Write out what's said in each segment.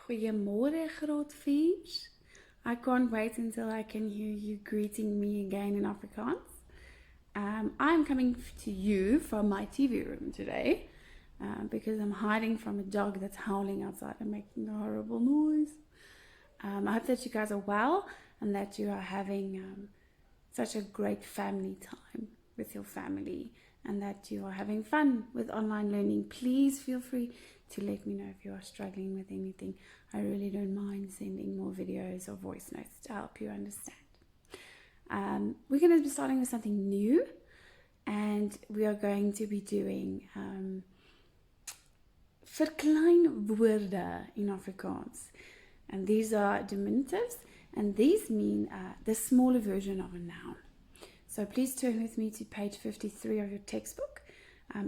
Goeiemôre, graad 4. I can't wait until I can hear you greeting me again in Afrikaans. I'm coming to you from my TV room today because I'm hiding from a dog that's howling outside and making a horrible noise. I hope that you guys are well and that you are having such a great family time with your family and that you are having fun with online learning. Please feel free to let me know if you are struggling with anything. I really don't mind sending more videos or voice notes to help you understand. We're going to be starting with something new, and we are going to be doing Verkleinwoorde in Afrikaans. And these are diminutives, and these mean the smaller version of a noun. So please turn with me to page 53 of your textbook.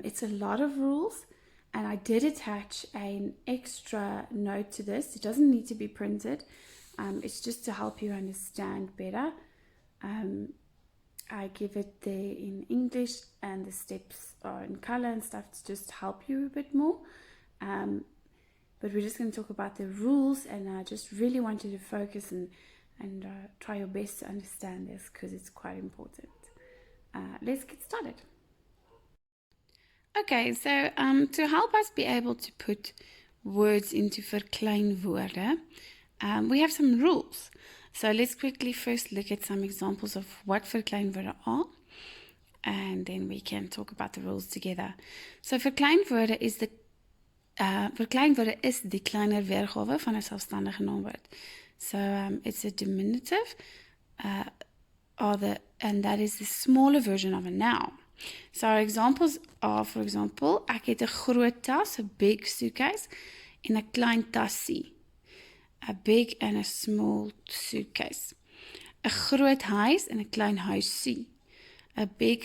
It's a lot of rules, and I did attach an extra note to this. It doesn't need to be printed. It's just to help you understand better. I give it there in English, and the steps are in color and stuff to just help you a bit more. But we're just going to talk about the rules, and I just really want you to focus and try your best to understand this because it's quite important. Let's get started. Okay, so to help us be able to put words into Verkleinwoorde, we have some rules. So let's quickly first look at some examples of what Verkleinwoorde are, and then we can talk about the rules together. So Verkleinwoorde is die kleiner weergawe van 'n selfstandige naamwoord. So it's a diminutive, and that is the smaller version of a noun. So our examples are, for example, ek het 'n groot tas, 'n big suitcase, en 'n klein tassie. A big and a small suitcase. 'n groot huis en 'n klein huisie. A big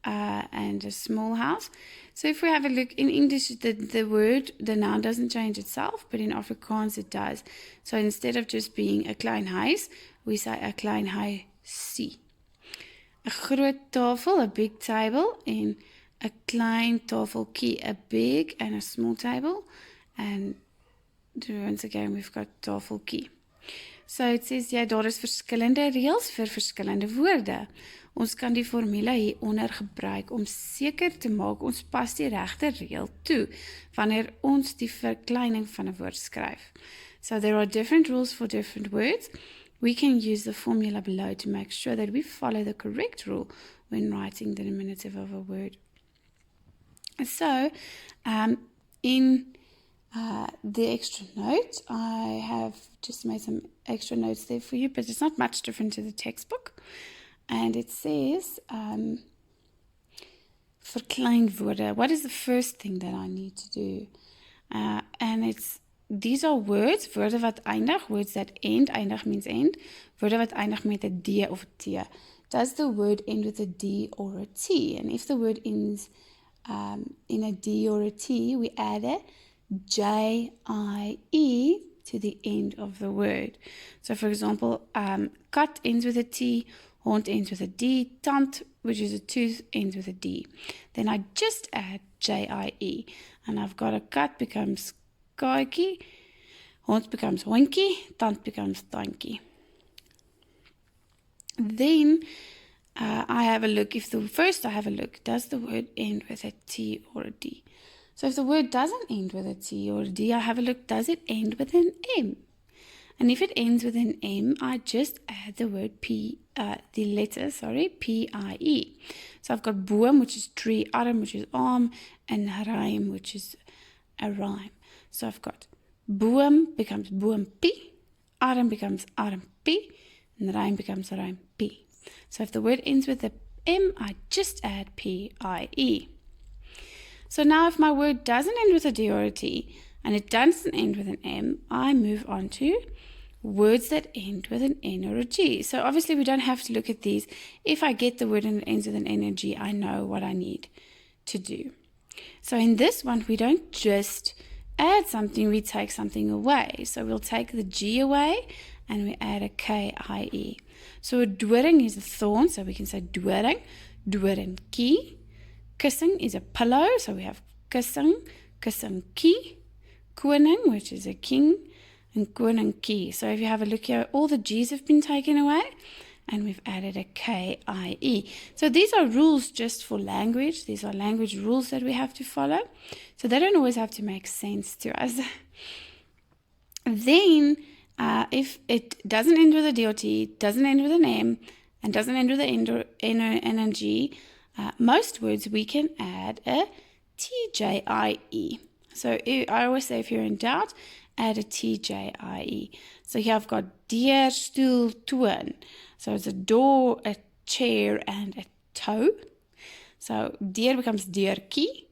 and a small house. So if we have a look in English, the noun doesn't change itself, but in Afrikaans it does. So instead of just being 'n klein huis, we say 'n klein huisie. 'n groot tafel, a big table, en 'n klein tafeltjie, a big and a small table. And once again, we've got tafeltjie. So it says, ja, daar is verskillende reëls vir verskillende woorde. Ons kan die formule hieronder gebruik om seker te maak ons pas die regte reël toe wanneer ons die verkleining van 'n woord skryf. So there are different rules for different words. We can use the formula below to make sure that we follow the correct rule when writing the diminutive of a word. So, in the extra note, I have just made some extra notes there for you, but it's not much different to the textbook. And it says, Verkleinwoorde. What is the first thing that I need to do? And these are words, woorde wat eindig, words that end, eindig means end, woorde wat eindig met 'n D of 'n T. Does the word end with a D or a T? And if the word ends in a D or a T, we add a J-I-E to the end of the word. So for example, kat ends with a T, hond ends with a D, tand, which is a tooth, ends with a D. Then I just add J-I-E, and I've got a kat becomes kaatjie, hond becomes hondjie, tand becomes tandjie. Then I have a look. Does the word end with a T or a D? So if the word doesn't end with a T or a D, I have a look, does it end with an M? And if it ends with an M, I just add the word P-I-E. So I've got boom, which is tree, arm, which is arm, and rhyme, which is a rhyme. So I've got boom becomes boompie, arm becomes armpie, and rhyme becomes rhymepie. So if the word ends with a M, I just add P-I-E. So now if my word doesn't end with a D or a T, and it doesn't end with an M, I move on to words that end with an N or a G. So obviously we don't have to look at these. If I get the word and it ends with an N or G, I know what I need to do. So in this one, we don't just add something, we take something away. So we'll take the G away, and we add a K-I-E. So a doring is a thorn, so we can say doring, doringkie. Kussing is a pillow, so we have kussing, kussingkie. Koning, which is a king, and koninkie. So if you have a look here, all the G's have been taken away, and we've added a K-I-E. So these are rules just for language. These are language rules that we have to follow. So they don't always have to make sense to us. Then, if it doesn't end with a DOT, doesn't end with an M, and doesn't end with an N-G, most words we can add a TJIE. So I always say if you're in doubt, add a TJIE. So here I've got deur, stoel, toon. So it's a door, a chair, and a toe. So deur becomes deurtjie,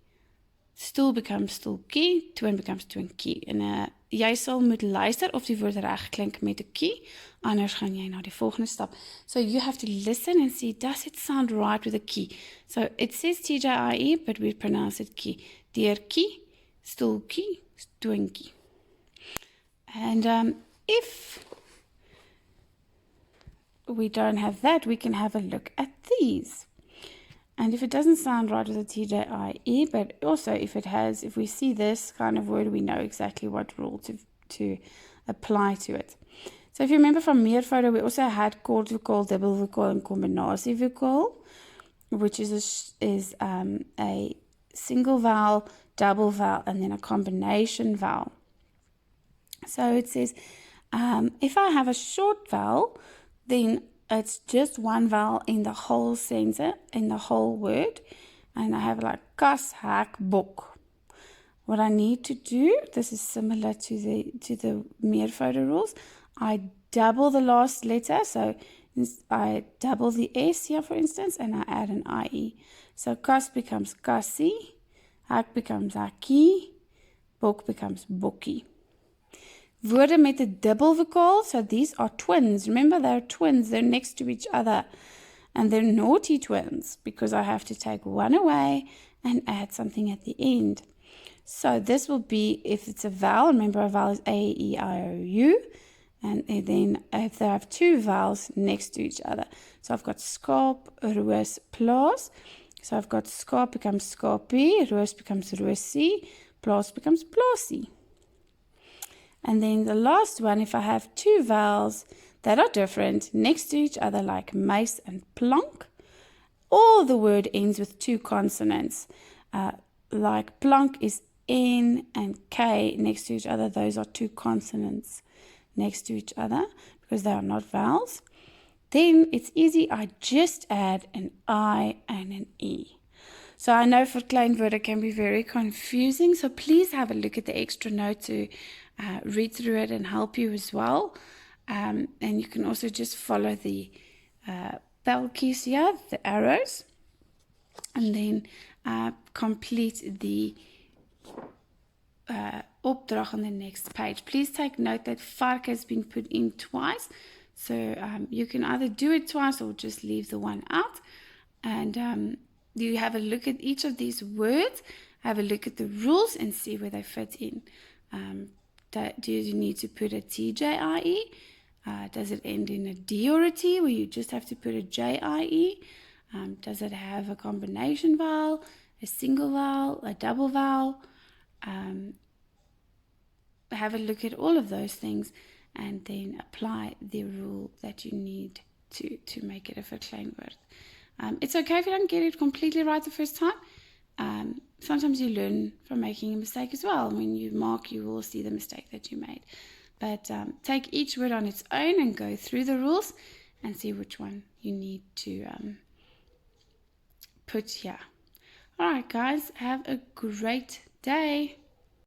stoel becomes stoeltjie, toon becomes toentjie. En jy sal moet luister of die woord reg klink met 'n kie, anders gaan jy na die volgende stap. So you have to listen and see, does it sound right with a kie? So it says TJIE, but we pronounce it kie. Deurtjie, stoeltjie, toentjie. And if we don't have that, we can have a look at these. And if it doesn't sound right with a TJIE, but also if we see this kind of word, we know exactly what rule to apply to it. So if you remember from meervoud, we also had kort vokaal, dubbel vokaal, and combinasie vokaal, which is a single vowel, double vowel, and then a combination vowel. So it says, if I have a short vowel, then it's just one vowel in the whole sentence, in the whole word. And I have like kas, hak, bok. What I need to do, this is similar to the meervoud rules. I double the last letter. So I double the S here, for instance, and I add an IE. So kas becomes kassie, hak becomes hakkie, bok becomes bokkie. Woorde met 'n dubbel vokaal, so these are twins. Remember, they're twins. They're next to each other. And they're naughty twins because I have to take one away and add something at the end. So this will be, if it's a vowel, remember a vowel is A, E, I, O, U. And then if they have two vowels next to each other. So I've got skaap, roos, plaas. So I've got skaap becomes skaapie, roos becomes roosie, plaas becomes plaasie. And then the last one, if I have two vowels that are different next to each other, like mace and plank, or the word ends with two consonants, like plank is N and K next to each other. Those are two consonants next to each other because they are not vowels. Then it's easy. I just add an I and an E. So I know Verkleinwoorde can be very confusing, so please have a look at the extra note to read through it and help you as well. And you can also just follow the pelkies here, the arrows, and then complete the opdracht on the next page. Please take note that vark has been put in twice, so you can either do it twice or just leave the one out. And you have a look at each of these words, have a look at the rules and see where they fit in. Do you need to put a TJIE? Does it end in a D or a T where you just have to put a JIE? Does it have a combination vowel, a single vowel, a double vowel? Have a look at all of those things and then apply the rule that you need to make it a Verkleinwoord. It's okay if you don't get it completely right the first time. Sometimes you learn from making a mistake as well. When you mark, you will see the mistake that you made. But take each word on its own and go through the rules and see which one you need to put here. All right, guys, have a great day.